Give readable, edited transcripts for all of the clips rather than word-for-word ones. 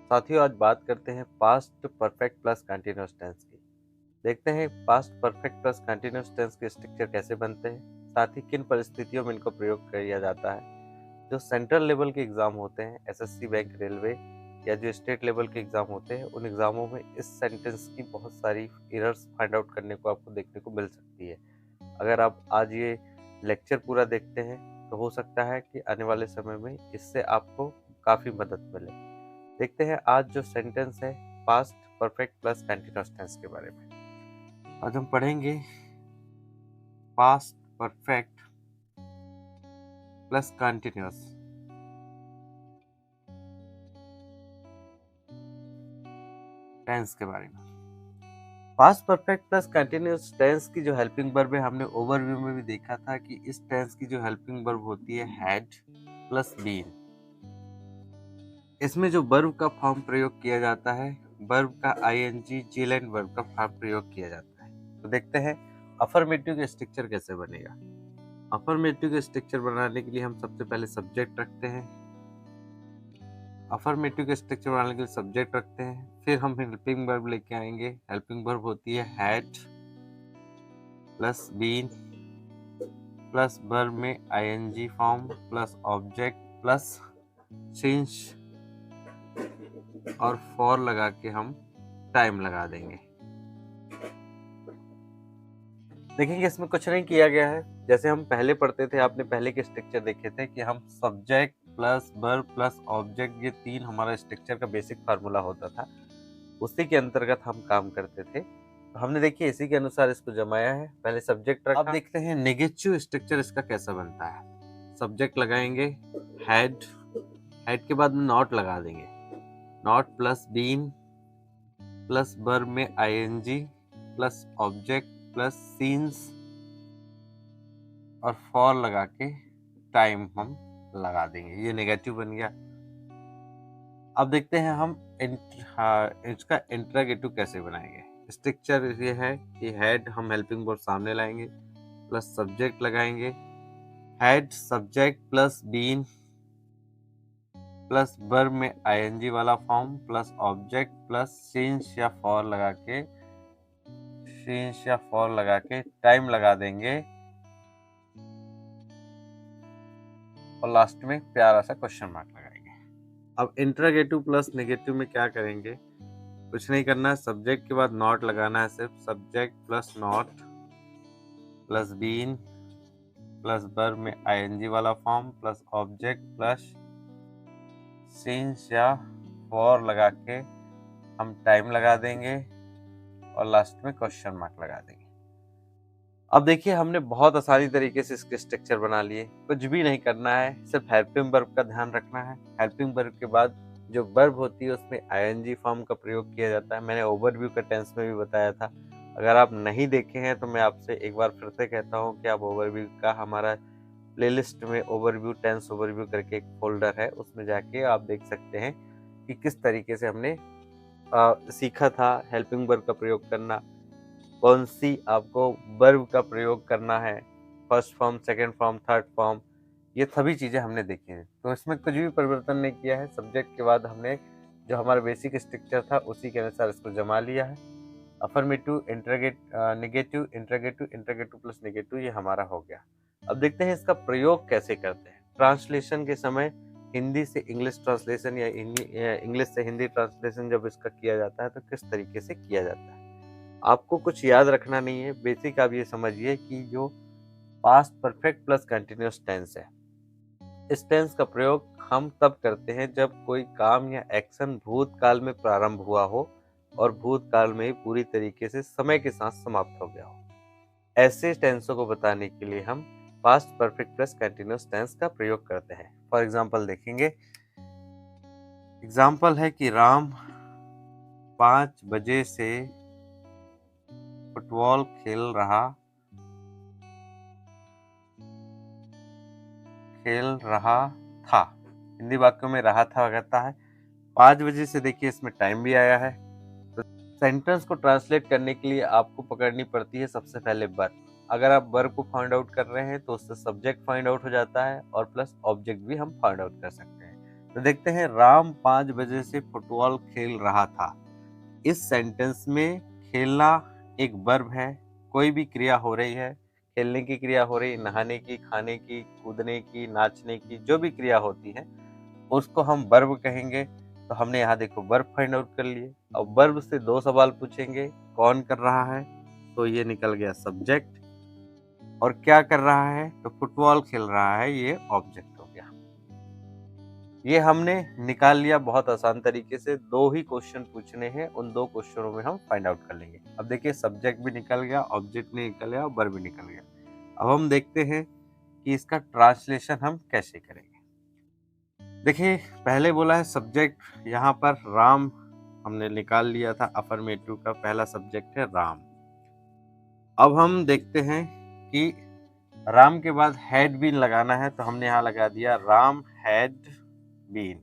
साथियों, आज बात करते हैं past perfect plus continuous tense की। देखते हैं past perfect plus continuous tense के स्ट्रक्चर कैसे बनते हैं, साथ ही किन परिस्थितियों में इनको प्रयोग किया जाता है। जो सेंट्रल लेवल के एग्जाम होते हैं, एसएससी, बैंक, रेलवे या जो स्टेट लेवल के एग्जाम होते हैं, उन एग्जामों में इस सेंटेंस की बहुत सारी एरर्स फाइंड आउट करने को आपको देखने को मिल सकती है। अगर आप आज ये लेक्चर पूरा देखते हैं तो हो सकता है कि आने वाले समय में इससे आपको काफ़ी मदद मिले। देखते हैं आज जो सेंटेंस है past perfect plus continuous tense के बारे में। आज हम पढ़ेंगे past perfect plus continuous tense के बारे में। Past perfect plus continuous tense की जो हेल्पिंग वर्ब है, हमने ओवरव्यू में भी देखा था कि इस टेंस की जो हेल्पिंग वर्ब होती है हैड प्लस बीन। इसमें जो वर्ब का फॉर्म प्रयोग किया जाता है, वर्ब का आईएनजी जीलैंड वर्ब का फॉर्म प्रयोग किया जाता है। तो देखते हैं अफर्मेटिव का स्ट्रक्चर कैसे बनेगा। अफर्मेटिव का स्ट्रक्चर बनाने के लिए हम सबसे पहले सब्जेक्ट रखते हैं। अफर्मेटिव का स्ट्रक्चर बनाने के लिए सब्जेक्ट रखते हैं, फिर हम हेल्पिंग वर्ब लेके आएंगे। हेल्पिंग वर्ब होती है had plus been plus verb में ING form plus object plus since और फॉर लगा के हम टाइम लगा देंगे। देखेंगे इसमें कुछ नहीं किया गया है। जैसे हम पहले पढ़ते थे, आपने पहले के स्ट्रक्चर देखे थे कि हम subject plus verb plus object, ये तीन हमारा स्ट्रक्चर का बेसिक फार्मूला होता था, उसी के अंतर्गत हम काम करते थे। तो हमने देखिए इसी के अनुसार इसको जमाया है। पहले सब्जेक्ट रखा। अब देखते हैं नेगेटिव स्ट्रक्चर इसका कैसा बनता है। सब्जेक्ट लगाएंगे हैड, हैड के बाद में नॉट लगा देंगे। Not plus been plus verb में ING plus object plus since और फॉर लगा के टाइम हम लगा देंगे। ये नेगेटिव बन गया। अब देखते हैं हम इसका इंट्रोगेटिव कैसे बनाएंगे। स्ट्रक्चर ये है कि हेड हम हेल्पिंग वर्ब सामने लाएंगे प्लस सब्जेक्ट लगाएंगे। Head subject plus been plus verb में आईएनजी वाला form plus object plus since या फॉर लगा के टाइम लगा देंगे और लास्ट में प्यारा सा क्वेश्चन मार्क लगाएंगे। अब इंट्रोगेटिव प्लस नेगेटिव में क्या करेंगे, कुछ नहीं करना है। सब्जेक्ट के बाद नॉट लगाना है, सिर्फ subject plus not plus been plus verb में आईएनजी वाला form plus object plus since या फॉर लगा के हम टाइम लगा देंगे और लास्ट में क्वेश्चन मार्क लगा देंगे। अब देखिए हमने बहुत आसानी तरीके से इसके स्ट्रक्चर बना लिए। कुछ भी नहीं करना है, सिर्फ हेल्पिंग वर्ब का ध्यान रखना है। हेल्पिंग वर्ब के बाद जो वर्ब होती है उसमें आईएनजी फॉर्म का प्रयोग किया जाता है। मैंने ओवरव्यू का टेंस में भी बताया था। अगर आप नहीं देखे हैं तो मैं आपसे एक बार फिर से कहता हूँ कि आप ओवरव्यू का हमारा प्लेलिस्ट में ओवरव्यू टेंस ओवरव्यू करके एक फोल्डर है, उसमें जाके आप देख सकते हैं कि किस तरीके से हमने सीखा था हेल्पिंग वर्ब का प्रयोग करना, कौन सी आपको वर्ब का प्रयोग करना है, first form, second form, third form, ये सभी चीज़ें हमने देखी हैं। तो इसमें कुछ भी परिवर्तन नहीं किया है। सब्जेक्ट के बाद हमने जो हमारा बेसिक स्ट्रक्चर था उसी के अनुसार इसको जमा लिया है। Affirmative, negative, interrogative plus negative, ये हमारा हो गया। अब देखते हैं इसका प्रयोग कैसे करते हैं। ट्रांसलेशन के समय हिंदी से इंग्लिश ट्रांसलेशन या इंग्लिश से हिंदी ट्रांसलेशन जब इसका किया जाता है तो किस तरीके से किया जाता है, आपको कुछ याद रखना नहीं है। बेसिक आप ये समझिए कि जो past perfect plus continuous tense है, इस टेंस का प्रयोग हम तब करते हैं जब कोई काम या एक्शन भूतकाल में प्रारंभ हुआ हो और भूतकाल में ही पूरी तरीके से समय के साथ समाप्त हो गया हो। ऐसे टेंसों को बताने के लिए हम past perfect plus continuous tense का प्रयोग करते हैं। फॉर एग्जाम्पल देखेंगे। एग्जाम्पल है कि राम 5 बजे से फुटबॉल खेल रहा था। हिंदी वाक्यों में रहा था कहता है। 5 बजे से देखिए इसमें टाइम भी आया है। तो सेंटेंस को ट्रांसलेट करने के लिए आपको पकड़नी पड़ती है सबसे पहले वर्ब। अगर आप वर्ब को फाइंड आउट कर रहे हैं तो उससे सब्जेक्ट फाइंड आउट हो जाता है और प्लस ऑब्जेक्ट भी हम फाइंड आउट कर सकते हैं। तो देखते हैं राम 5 बजे से फुटबॉल खेल रहा था। इस सेंटेंस में खेलना एक वर्ब है, कोई भी क्रिया हो रही है, खेलने की क्रिया हो रही है, नहाने की, खाने की, कूदने की, नाचने की, जो भी क्रिया होती है उसको हम वर्ब कहेंगे। तो हमने यहाँ देखो वर्ब फाइंड आउट कर लिए। अब वर्ब से 2 सवाल पूछेंगे, कौन कर रहा है, तो ये निकल गया सब्जेक्ट, और क्या कर रहा है, तो फुटबॉल खेल रहा है, ये ऑब्जेक्ट हो गया। ये हमने निकाल लिया बहुत आसान तरीके से। 2 ही क्वेश्चन पूछने हैं, उन 2 क्वेश्चनों में हम फाइंड आउट कर लेंगे। अब देखिए सब्जेक्ट भी निकल गया, ऑब्जेक्ट भी निकल गया, वर्ब भी निकल गया। अब हम देखते हैं कि इसका ट्रांसलेशन हम कैसे करेंगे। देखिए पहले बोला है सब्जेक्ट, यहाँ पर राम हमने निकाल लिया था, अफर्मेटिव का पहला सब्जेक्ट है राम। अब हम देखते हैं कि राम के बाद हैड बीन लगाना है, तो हमने यहाँ लगा दिया Ram had been.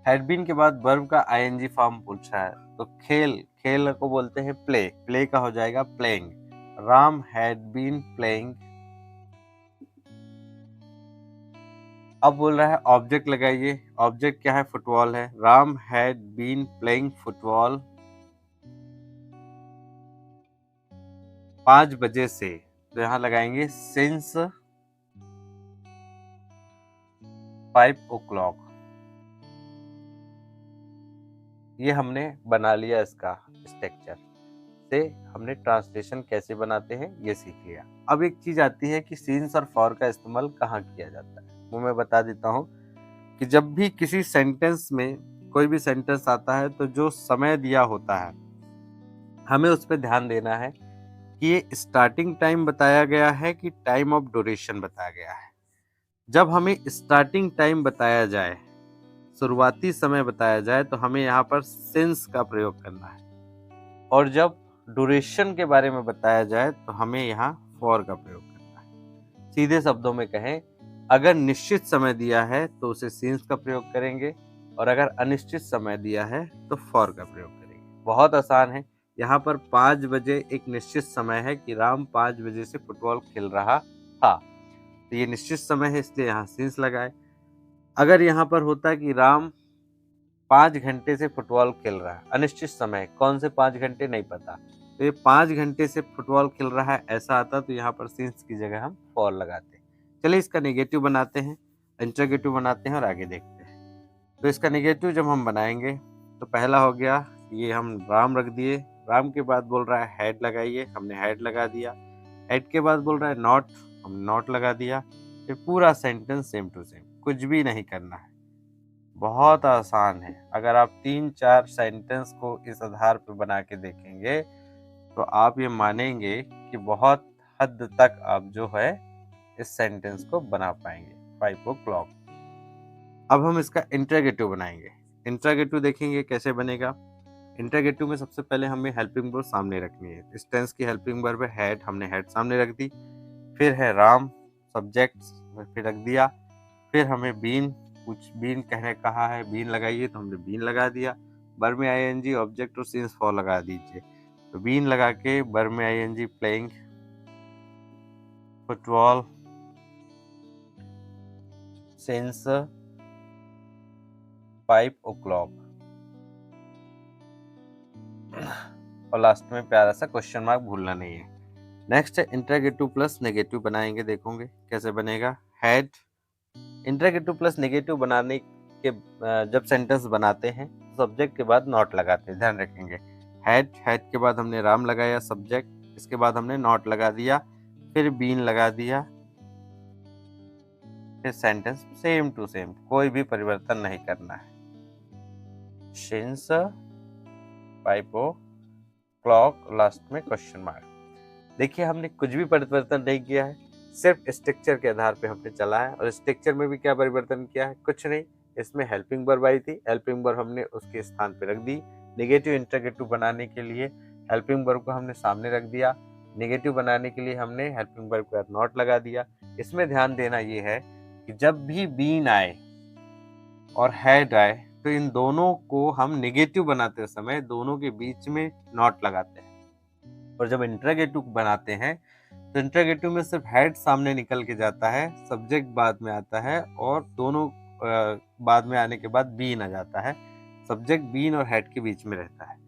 Had been के बाद वर्ब का आईएनजी फॉर्म पूछा है, तो खेल को बोलते हैं प्ले, प्ले का हो जाएगा playing. Ram had been playing. अब बोल रहा है ऑब्जेक्ट लगाइए, ऑब्जेक्ट क्या है, फुटबॉल है। Ram had been playing football 5 बजे से, तो यहाँ लगाएंगे सिंस 5 o'clock। ये हमने बना लिया, इसका स्ट्रक्चर से हमने ट्रांसलेशन कैसे बनाते हैं ये सीख लिया। अब एक चीज आती है कि सिंस और फॉर का इस्तेमाल कहाँ किया जाता है, वो मैं बता देता हूँ। कि जब भी किसी सेंटेंस में कोई भी सेंटेंस आता है, तो जो समय दिया होता है हमें उस पर ध्यान देना है कि ये स्टार्टिंग टाइम बताया गया है कि टाइम ऑफ ड्यूरेशन बताया गया है। जब हमें स्टार्टिंग टाइम बताया जाए, शुरुआती समय बताया जाए, तो हमें यहाँ पर सिंस का प्रयोग करना है, और जब ड्यूरेशन के बारे में बताया जाए तो हमें यहाँ फॉर का प्रयोग करना है। सीधे शब्दों में कहें, अगर निश्चित समय दिया है तो उसे सिंस का प्रयोग करेंगे, और अगर अनिश्चित समय दिया है तो फॉर का प्रयोग करेंगे। बहुत आसान है। यहाँ पर 5 बजे एक निश्चित समय है कि राम 5 बजे से फुटबॉल खेल रहा था, तो ये निश्चित समय है, इसलिए यहाँ सिंस लगाए। अगर यहाँ पर होता कि राम 5 घंटे से फुटबॉल खेल रहा है, अनिश्चित समय, कौन से 5 घंटे नहीं पता, तो ये 5 घंटे से फुटबॉल खेल रहा है ऐसा आता, तो यहाँ पर सिंस की जगह हम फॉर लगाते। चलिए इसका नेगेटिव बनाते हैं, इंटरोगेटिव बनाते हैं और आगे देखते हैं। तो इसका नेगेटिव जब हम बनाएंगे, तो पहला हो गया, ये हम राम रख दिए, राम के बाद बोल रहा है हैड लगाइए, हमने हैड लगा दिया। हैड के बाद बोल रहा है नॉट, हम नॉट लगा दिया। फिर पूरा सेंटेंस सेम टू सेम, कुछ भी नहीं करना है, बहुत आसान है। अगर आप 3-4 सेंटेंस को इस आधार पर बना के देखेंगे, तो आप ये मानेंगे कि बहुत हद तक आप जो है इस सेंटेंस को बना पाएंगे। 5 o'clock। अब हम इसका इंटरोगेटिव बनाएंगे। इंटरोगेटिव देखेंगे कैसे बनेगा। इंटरोगेटिव में सबसे पहले हमें हेल्पिंग वर्ब सामने रखनी है। इस टेंस की हेल्पिंग वर्ब है हैड, हमने हैड सामने रख दी। फिर है राम, सब्जेक्ट फिर रख दिया। फिर हमें बीन, कुछ बीन कहने कहा है, बीन लगाइए, तो हमने बीन लगा दिया। वर्ब में आईएनजी, ऑब्जेक्ट और सिंस फॉर लगा दीजिए। तो बीन लगा के वर्ब में ING playing football since 5 o'clock, और लास्ट में प्यारा सा क्वेश्चन मार्क भूलना नहीं है। नेक्स्ट है इंटरोगेटिव प्लस नेगेटिव बनाएंगे, देखोगे कैसे बनेगा। हैड, इंटरोगेटिव प्लस नेगेटिव बनाने के जब सेंटेंस बनाते हैं, सब्जेक्ट के बाद नॉट लगाते हैं, ध्यान रखेंगे। हैड, हैड के बाद हमने राम लगाया सब्जेक्ट, इसके बाद हमने नॉट लगा दिया, फिर बीन लगा दिया, फिर सेंटेंस सेम टू सेम, कोई भी परिवर्तन नहीं करना है। सिंस 5 o'clock, लास्ट में क्वेश्चन मार्क। देखिए हमने कुछ भी परिवर्तन नहीं किया है, सिर्फ स्ट्रक्चर के आधार पे हमने चला है। और स्ट्रक्चर में भी क्या परिवर्तन किया है, कुछ नहीं। इसमें हेल्पिंग वर्ब आई थी, हेल्पिंग वर्ब हमने उसके स्थान पे रख दी। नेगेटिव इंटरोगेटिव बनाने के लिए हेल्पिंग वर्ब को हमने सामने रख दिया, नेगेटिव बनाने के लिए हमने हेल्पिंग वर्ब के बाद नॉट लगा दिया। इसमें ध्यान देना ये है कि जब भी बीन आए और हैड आए, तो इन दोनों को हम नेगेटिव बनाते समय दोनों के बीच में नॉट लगाते हैं। और जब इंटरोगेटिव बनाते हैं, तो इंटरोगेटिव में सिर्फ हेड सामने निकल के जाता है, सब्जेक्ट बाद में आता है, और दोनों बाद में आने के बाद बीन आ जाता है। सब्जेक्ट बीन और हेड के बीच में रहता है।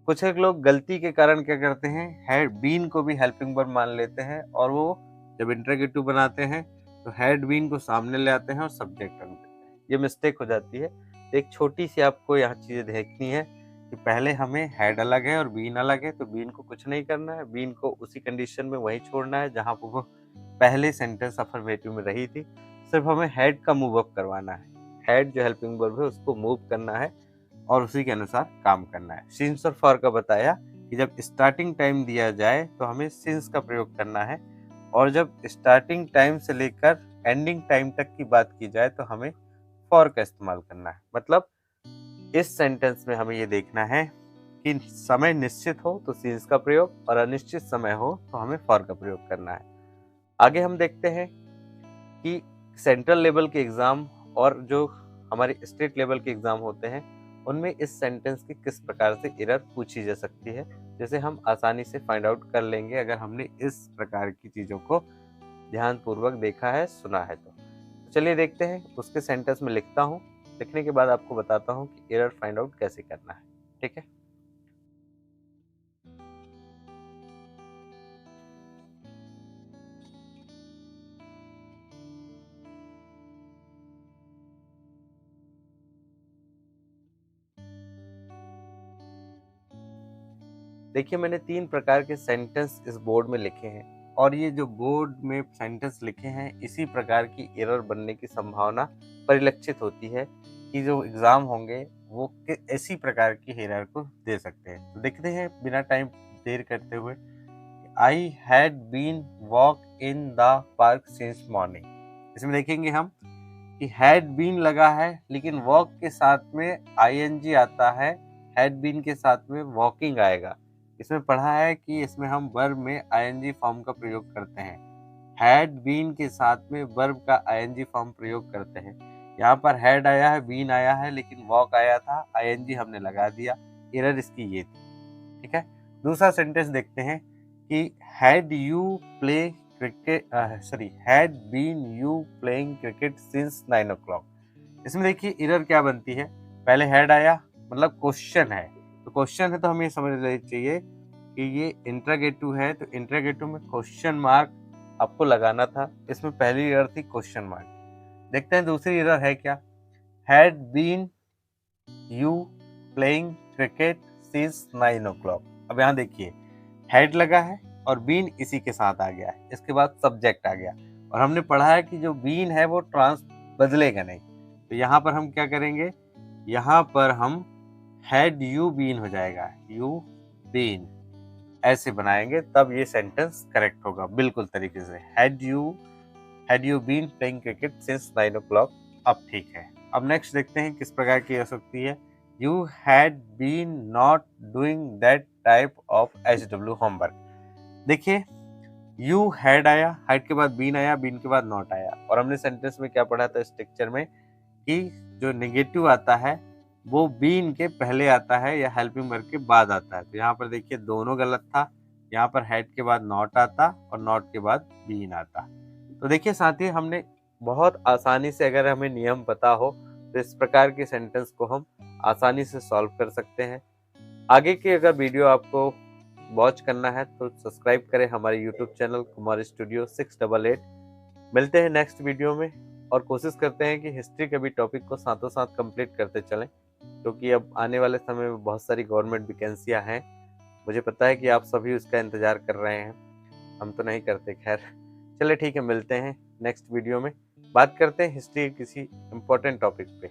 कुछ एक लोग गलती के कारण क्या करते हैं, हेड बीन को भी हेल्पिंग वर्ब मान लेते हैं और वो जब इंटरोगेटिव बनाते हैं तो हेड बीन को सामने ले आते हैं और सब्जेक्ट रख देते हैं। ये मिस्टेक हो जाती है। एक छोटी सी आपको यहाँ चीज़ें देखनी है कि पहले हमें हेड अलग है और बीन अलग है, तो बीन को कुछ नहीं करना है, बीन को उसी कंडीशन में वहीं छोड़ना है जहाँ पर वो पहले सेंटेंस अफर्मेटिव में रही थी। सिर्फ हमें हेड का मूव अप करवाना है, हेड जो हेल्पिंग वर्ब है उसको मूव करना है और उसी के अनुसार काम करना है। सिंस और फॉर का बताया कि जब स्टार्टिंग टाइम दिया जाए तो हमें सिंस का प्रयोग करना है, और जब स्टार्टिंग टाइम से लेकर एंडिंग टाइम तक की बात की जाए तो हमें फॉर का इस्तेमाल करना है। मतलब इस सेंटेंस में हमें ये देखना है कि समय निश्चित हो तो सिंस का प्रयोग और अनिश्चित समय हो तो हमें फॉर का प्रयोग करना है। आगे हम देखते हैं कि सेंट्रल लेवल के एग्जाम और जो हमारे स्टेट लेवल के एग्जाम होते हैं उनमें इस सेंटेंस की किस प्रकार से एरर पूछी जा सकती है, जिसे हम आसानी से फाइंड आउट कर लेंगे अगर हमने इस प्रकार की चीज़ों को ध्यानपूर्वक देखा है, सुना है। तो चलिए देखते हैं। उसके सेंटेंस में लिखता हूँ, लिखने के बाद आपको बताता हूँ कि एरर फाइंड आउट कैसे करना है। ठीक है। देखिए, मैंने 3 प्रकार के सेंटेंस इस बोर्ड में लिखे हैं और ये जो बोर्ड में सेंटेंस लिखे हैं इसी प्रकार की एरर बनने की संभावना परिलक्षित होती है कि जो एग्ज़ाम होंगे वो इसी प्रकार की एरर को दे सकते हैं। तो देखते हैं बिना टाइम देर करते हुए। I had been walk in the park since morning. इसमें देखेंगे हम कि हैड बीन लगा है लेकिन वॉक के साथ में आईएनजी आता है, हैड बीन के साथ में वॉकिंग आएगा। इसमें पढ़ा है कि इसमें हम वर्ब में आईएनजी फॉर्म का प्रयोग करते हैं, हैड बीन के साथ में वर्ब का आईएनजी फॉर्म प्रयोग करते हैं। यहाँ पर हैड आया है, बीन आया है, लेकिन वॉक आया था, आईएनजी हमने लगा दिया। एरर इसकी ये थी। ठीक है। दूसरा सेंटेंस देखते हैं कि had you play cricket had been you playing cricket since 9 o'clock। इसमें देखिए एरर क्या बनती है, पहले हेड आया मतलब क्वेश्चन है, तो क्वेश्चन है तो हमें समझ लेना चाहिए कि ये इंटरोगेटिव है, तो इंटरोगेटिव में क्वेश्चन मार्क आपको लगाना था। इसमें पहली एरर थी क्वेश्चन मार्क। देखते हैं दूसरी एरर है क्या, had been you playing cricket since 9 o'clock। अब यहाँ देखिए हेड लगा है और बीन इसी के साथ आ गया है, इसके बाद सब्जेक्ट आ गया, और हमने पढ़ा है कि जो बीन है वो ट्रांस बदलेगा नहीं। तो यहाँ पर हम क्या करेंगे, यहाँ पर हम हैड यू बीन हो जाएगा, यू बीन ऐसे बनाएंगे, तब ये सेंटेंस करेक्ट होगा बिल्कुल तरीके से। Had you been playing cricket since 9 o'clock। अब ठीक है। अब नेक्स्ट देखते हैं किस प्रकार की हो सकती है, you had been not doing that type of HW homework. देखिए यू हैड आया, हैड के बाद बीन आया, बीन के बाद नॉट आया, और हमने सेंटेंस में क्या पढ़ा था स्ट्रक्चर में कि जो नेगेटिव आता है वो बीन के पहले आता है या हेल्पिंग वर्ब के बाद आता है। तो यहाँ पर देखिए दोनों गलत था, यहाँ पर हेड के बाद नॉट आता और नॉट के बाद बीन आता। तो देखिए साथी, हमने बहुत आसानी से, अगर हमें नियम पता हो तो इस प्रकार के सेंटेंस को हम आसानी से सॉल्व कर सकते हैं। आगे की अगर वीडियो आपको वॉच करना है तो सब्सक्राइब करें हमारे यूट्यूब चैनल कुमार स्टूडियो 688। मिलते हैं नेक्स्ट वीडियो में और कोशिश करते हैं कि हिस्ट्री के भी टॉपिक को साथों साथ कंप्लीट करते चलें, क्योंकि अब आने वाले समय में बहुत सारी गवर्नमेंट वैकेंसियां हैं। मुझे पता है कि आप सभी उसका इंतज़ार कर रहे हैं, हम तो नहीं करते। खैर चलिए ठीक है, मिलते हैं नेक्स्ट वीडियो में, बात करते हैं हिस्ट्री के किसी इम्पोर्टेंट टॉपिक पे।